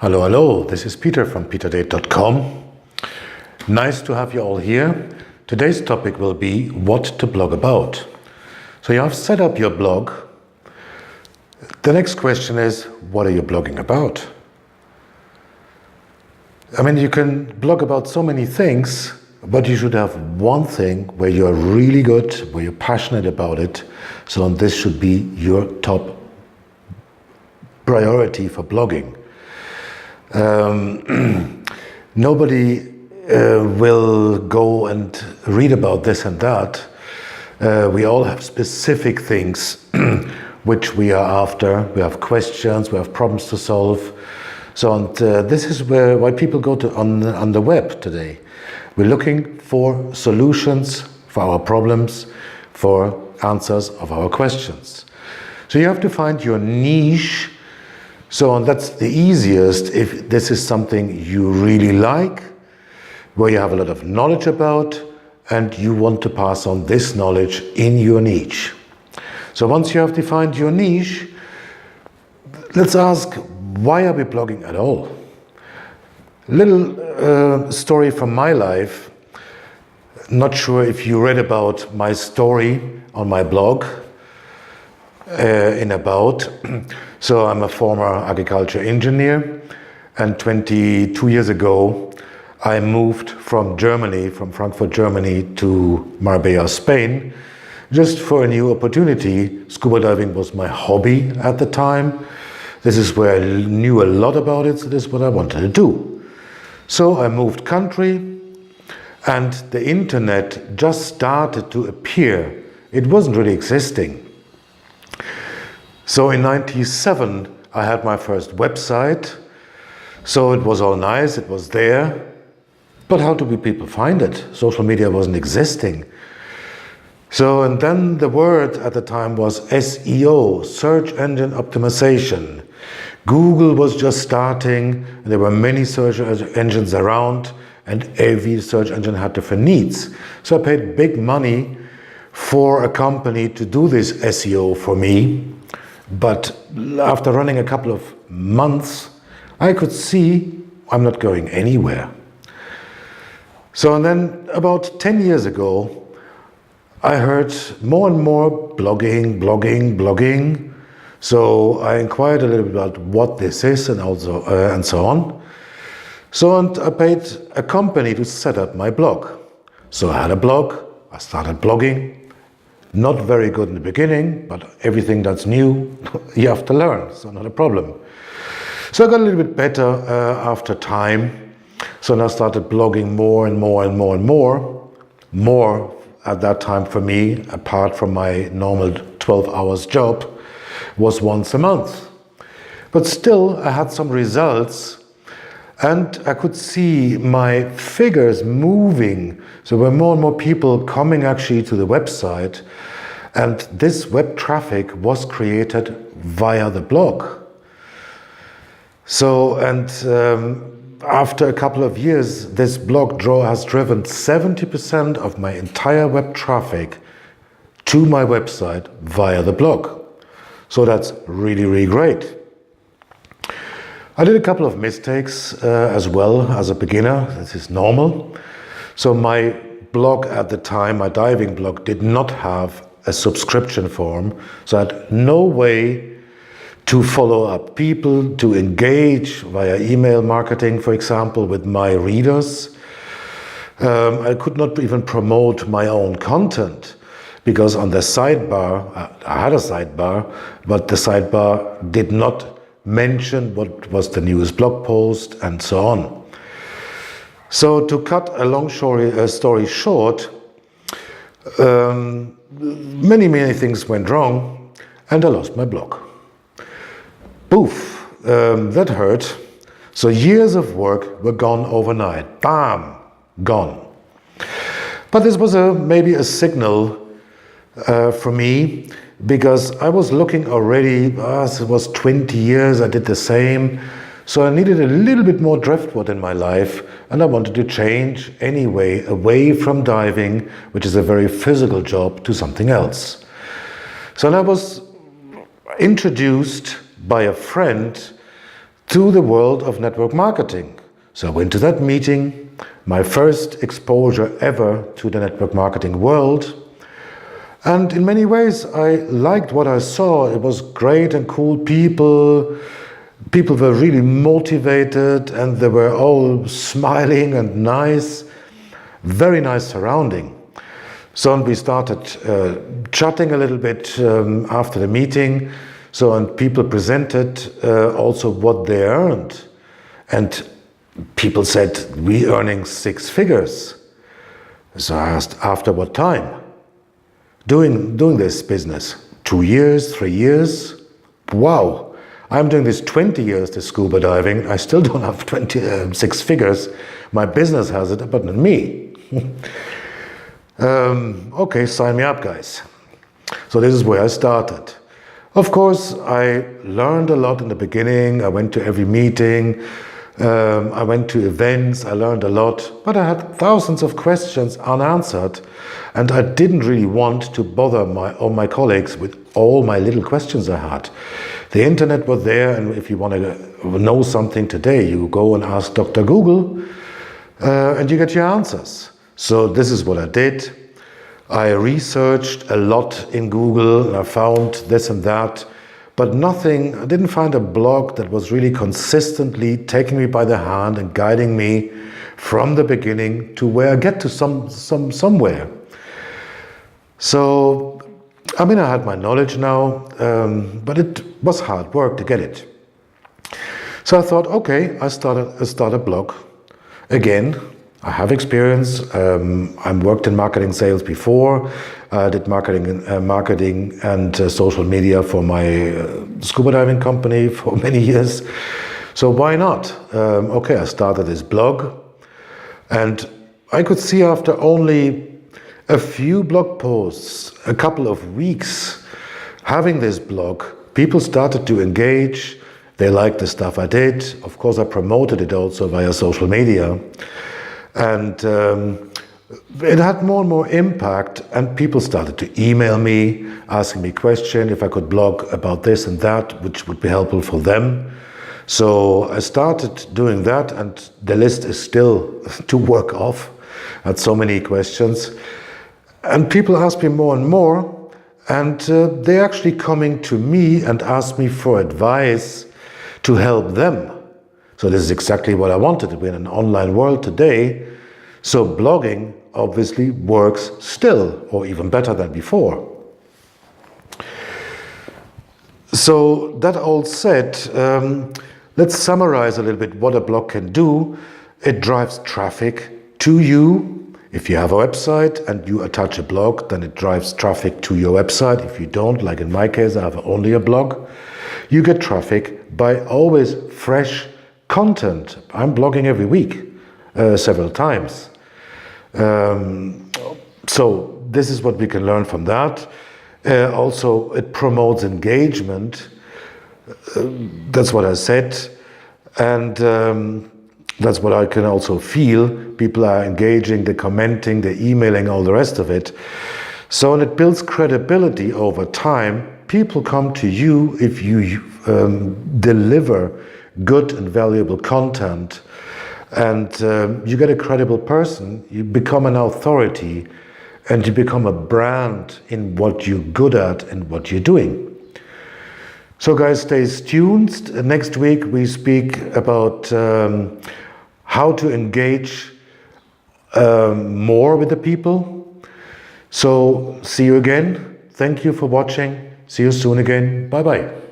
Hello, hello, this is Peter from peterdate.com. Nice to have you all here. Today's topic will be what to blog about. So you have set up your blog. The next question is, what are you blogging about? I mean, you can blog about so many things, but you should have one thing where you're really good, where you're passionate about it. So this should be your top priority for blogging. Nobody will go and read about this and that. We all have specific things which we are after. We have questions, we have problems to solve. So and this is why people go to on the web today. We're looking for solutions for our problems, for answers of our questions. So you have to find your niche. So and that's the easiest if this is something you really like, where you have a lot of knowledge about, and you want to pass on this knowledge in your niche. So once you have defined your niche, let's ask, why are we blogging at all? Little story from my life. Not sure if you read about my story on my blog. In About. So I'm a former agriculture engineer, and 22 years ago I moved from Germany, from Frankfurt, Germany to Marbella, Spain, just for a new opportunity. Scuba diving was my hobby at the time. This is where I knew a lot about it, so this is what I wanted to do. So I moved country, and the internet just started to appear. It wasn't really existing. So in '97, I had my first website. So it was all nice, it was there. But how do people find it? Social media wasn't existing. So, and then the word at the time was SEO, search engine optimization. Google was just starting, and there were many search engines around, and every search engine had different needs. So I paid big money for a company to do this SEO for me. But after running a couple of months, I could see I'm not going anywhere. So and then about 10 years ago, I heard more and more blogging. So I inquired a little bit about what this is and also and so on. So and I paid a company to set up my blog. So I had a blog, I started blogging. Not very good in the beginning, but everything that's new, you have to learn, so not a problem. So I got a little bit better after time. So now I started blogging more and more. More at that time for me, apart from my normal 12 hours job, was once a month. But still, I had some results, and I could see my figures moving. So there were more and more people coming actually to the website, and this web traffic was created via the blog. So, and after a couple of years, this blog has driven 70% of my entire web traffic to my website via the blog. So that's really, really great. I did a couple of mistakes as well as a beginner. This is normal. So my blog at the time, my diving blog, did not have a subscription form. So I had no way to follow up people, to engage via email marketing, for example, with my readers. I could not even promote my own content because on the sidebar, I had a sidebar, but the sidebar did not mention what was the newest blog post and so on. So to cut a long story short, many things went wrong, and I lost my blog. Poof, that hurt. So years of work were gone overnight. Bam, gone. But this was maybe a signal for me, because I was looking already, it was 20 years, I did the same. So I needed a little bit more driftwood in my life, and I wanted to change anyway, away from diving, which is a very physical job, to something else. So I was introduced by a friend to the world of network marketing. So I went to that meeting, my first exposure ever to the network marketing world. And in many ways, I liked what I saw. It was great and cool people. People were really motivated and they were all smiling and nice. Very nice surrounding. So and we started chatting a little bit after the meeting. So and people presented also what they earned. And people said, "We earning 6 figures." So I asked, after what time? Doing this business? 2 years, 3 years? Wow, I'm doing this 20 years, this scuba diving. I still don't have 6 figures. My business has it, but not me. Okay, sign me up, guys. So this is where I started. Of course, I learned a lot in the beginning. I went to every meeting. I went to events. I learned a lot, but I had thousands of questions unanswered, and I didn't really want to bother all my colleagues with all my little questions I had. The internet was there, and if you want to know something today, you go and ask Dr. Google, and you get your answers. So this is what I did. I researched a lot in Google, and I found this and that, but nothing. I didn't find a blog that was really consistently taking me by the hand and guiding me from the beginning to where I get to somewhere. So, I mean, I had my knowledge now, but it was hard work to get it. So I thought, okay, I start a blog again. I have experience. I worked in marketing sales before. I did marketing and social media for my scuba diving company for many years. So why not? Okay, I started this blog, and I could see after only a few blog posts, a couple of weeks having this blog, people started to engage. They liked the stuff I did. Of course, I promoted it also via social media. And it had more and more impact, and people started to email me, asking me questions, if I could blog about this and that, which would be helpful for them. So I started doing that, and the list is still to work off. I had so many questions. And people ask me more and more, and they're actually coming to me and ask me for advice to help them. So this is exactly what I wanted. We're in an online world today, so blogging obviously works still, or even better than before. So that all said, let's summarize a little bit what a blog can do. It drives traffic to you. If you have a website and you attach a blog, then it drives traffic to your website. If you don't, like in my case, I have only a blog. You get traffic by always fresh content. I'm blogging every week, several times. So this is what we can learn from that. Also, it promotes engagement. That's what I said. And that's what I can also feel. People are engaging, they're commenting, they're emailing, all the rest of it. So, and it builds credibility over time. People come to you if you deliver good and valuable content, and you get a credible person. You become an authority, and you become a brand in what you're good at and what you're doing. So guys, stay tuned. Next week we speak about how to engage more with the people. So see you again. Thank you for watching. See you soon again. Bye bye.